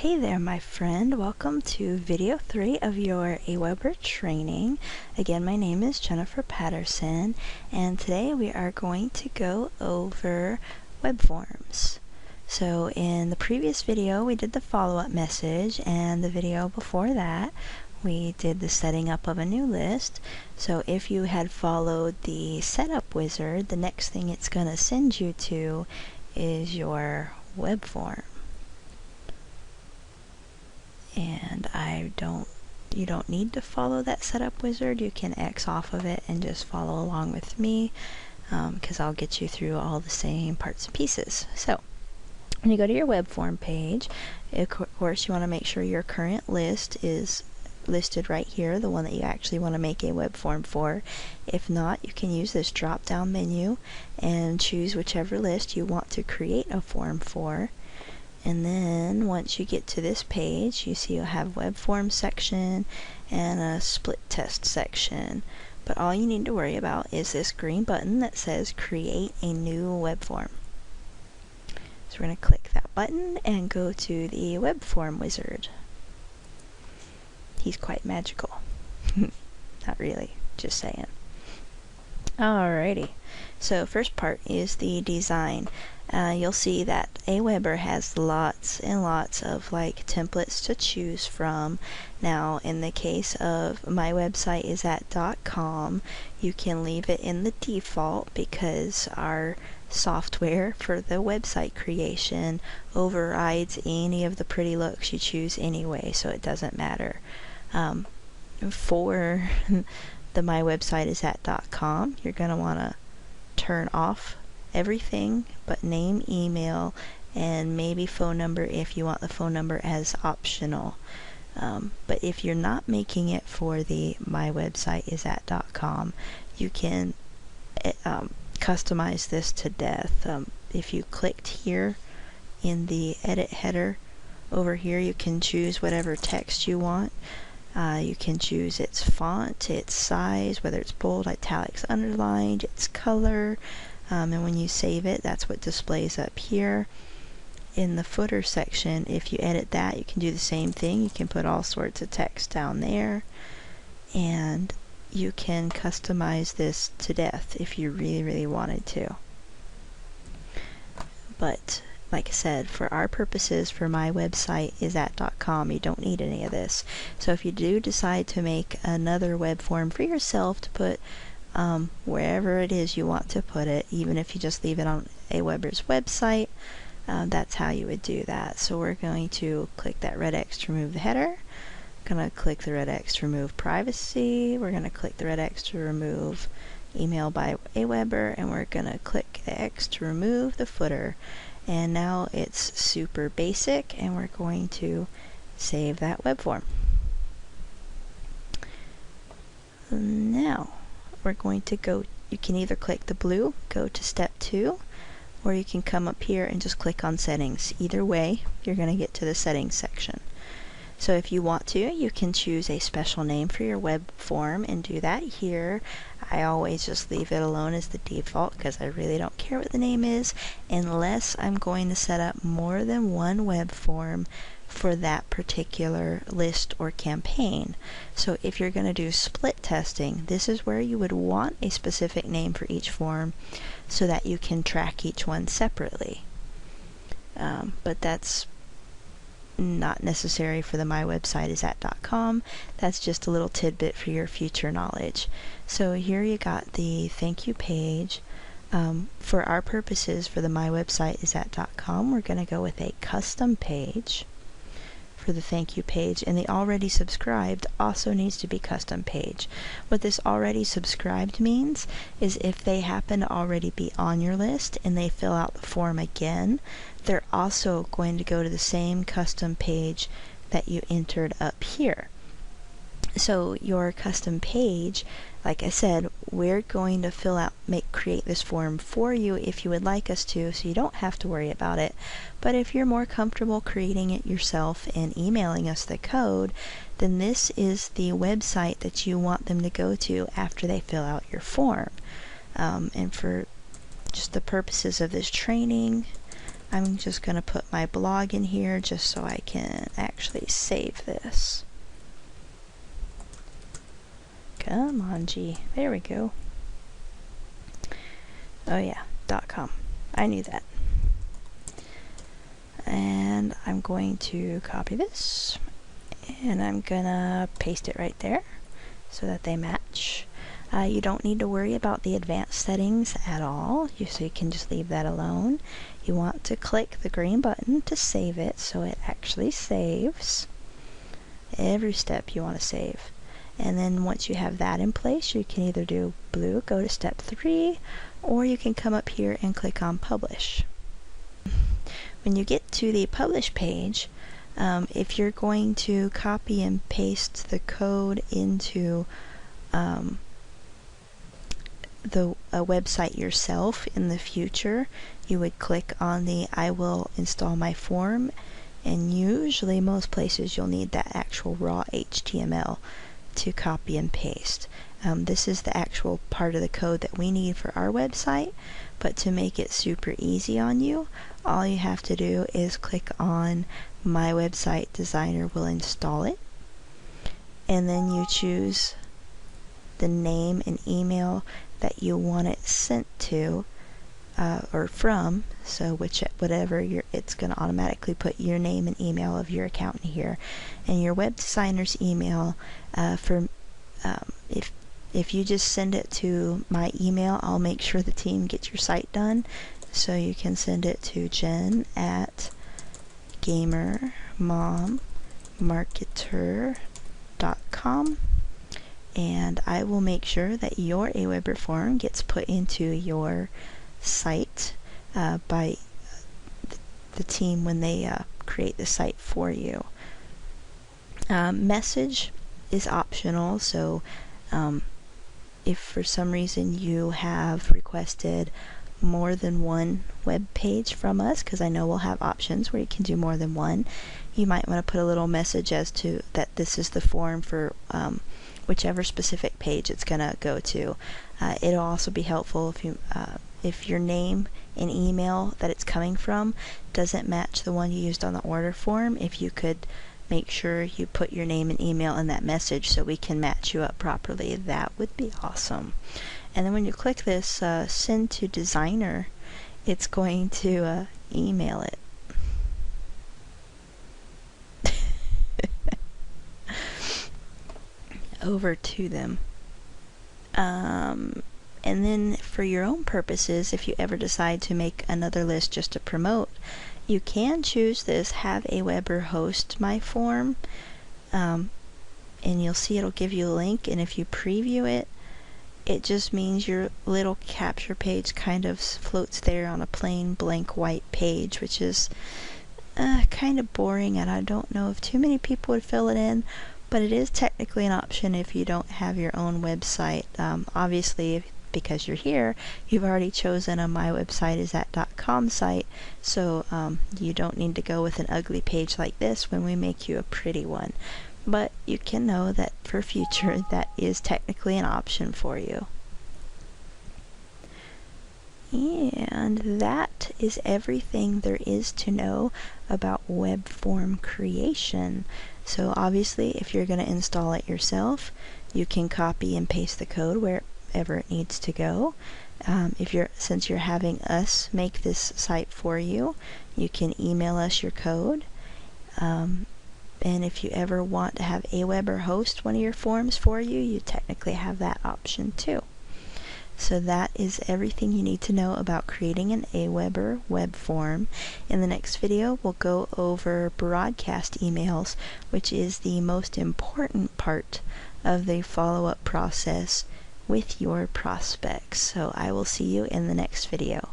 Hey there, my friend. Welcome to video 3 of your Aweber training. Again, my name is Jennifer Patterson, and today we are going to go over web forms. So in the previous video, we did the follow-up message, and the video before that, we did the setting up of a new list. So if you had followed the setup wizard, the next thing it's going to send you to is your web form. And you don't need to follow that setup wizard. You can X off of it and just follow along with me, because I'll get you through all the same parts and pieces. So when you go to your web form page, of course you want to make sure your current list is listed right here, the one that you actually want to make a web form for. If not, you can use this drop down menu and choose whichever list you want to create a form for. And then once you get to this page, you see you'll have web form section and a split test section. But all you need to worry about is this green button that says create a new web form. So we're going to click that button and go to the web form wizard. He's quite magical. Not really, just saying. Alrighty, so first part is the design. You'll see that Aweber has lots and lots of templates to choose from. Now in the case of my website is at .com, you can leave it in the default because our software for the website creation overrides any of the pretty looks you choose anyway, so it doesn't matter. For the my website is at .com, you're going to want to turn off everything but name, email, and maybe phone number if you want the phone number as optional. But if you're not making it for the my website is at .com, you can customize this to death. If you clicked here in the edit header over here, you can choose whatever text you want. You can choose its font, its size, whether it's bold, italics, underlined, its color, and when you save it, that's what displays up here. In the footer section, if you edit that, you can do the same thing. You can put all sorts of text down there, and you can customize this to death if you really, really wanted to. But like I said, for our purposes, for my website is at .com, you don't need any of this. So if you do decide to make another web form for yourself to put wherever it is you want to put it, even if you just leave it on Aweber's website, that's how you would do that. So we're going to click that red X to remove the header. Going to click the red X to remove privacy. We're going to click the red X to remove email by Aweber, and we're going to click the X to remove the footer. And now it's super basic, and we're going to save that web form. Now we're going to go, you can either click the blue, go to step 2, or you can come up here and just click on settings. Either way, you're going to get to the settings section. So if you want to, you can choose a special name for your web form and do that here. I always just leave it alone as the default because I really don't care what the name is unless I'm going to set up more than one web form for that particular list or campaign. So if you're going to do split testing, this is where you would want a specific name for each form so that you can track each one separately. But that's not necessary for the my website is at .com. That's just a little tidbit for your future knowledge. So here you got the thank you page. For our purposes for the my website is at .com, we're going to go with a custom page for the thank you page, and the already subscribed also needs to be custom page. What this already subscribed means is if they happen to already be on your list and they fill out the form again, they're also going to go to the same custom page that you entered up here. So your custom page, like I said, we're going to create this form for you if you would like us to, so you don't have to worry about it. But if you're more comfortable creating it yourself and emailing us the code, then this is the website that you want them to go to after they fill out your form. And for just the purposes of this training, I'm just going to put my blog in here just so I can actually save this. Come on, G. There we go. Oh yeah, .com. I knew that. And I'm going to copy this, and I'm gonna paste it right there so that they match. You don't need to worry about the advanced settings at all, so you can just leave that alone. You want to click the green button to save it so it actually saves. Every step you want to save. And then once you have that in place, you can either do blue, go to step 3, or you can come up here and click on publish. When you get to the publish page, if you're going to copy and paste the code into a website yourself in the future, you would click on the I will install my form, and usually most places you'll need that actual raw HTML to copy and paste. This is the actual part of the code that we need for our website, but to make it super easy on you, all you have to do is click on My Website Designer will install it, and then you choose the name and email that you want it sent to or from, so whatever it's going to automatically put your name and email of your account in here, and your web designer's email. If you just send it to my email, I'll make sure the team gets your site done. So you can send it to jen@gamermommarketer.com, and I will make sure that your Aweber form gets put into your site by the team when they create the site for you. Message is optional, so if for some reason you have requested more than one web page from us, because I know we'll have options where you can do more than one, you might want to put a little message as to that this is the form for whichever specific page it's going to go to. It'll also be helpful if your name and email that it's coming from doesn't match the one you used on the order form, if you could make sure you put your name and email in that message so we can match you up properly. That would be awesome. And then when you click this send to designer, it's going to email it. Over to them. And then for your own purposes, if you ever decide to make another list just to promote, you can choose this have Aweber host my form, and you'll see it'll give you a link, and if you preview it, it just means your little capture page kind of floats there on a plain blank white page, which is kind of boring, and I don't know if too many people would fill it in, but it is technically an option if you don't have your own website. Obviously, because you're here, you've already chosen a mywebsiteisthat.com site, so you don't need to go with an ugly page like this when we make you a pretty one. But you can know that for future that is technically an option for you. And that is everything there is to know about web form creation. So obviously, if you're going to install it yourself, you can copy and paste the code wherever it needs to go. Since you're having us make this site for you, you can email us your code. And if you ever want to have Aweber host one of your forms for you, you technically have that option too. So that is everything you need to know about creating an Aweber web form. In the next video, we'll go over broadcast emails, which is the most important part of the follow-up process with your prospects. So I will see you in the next video.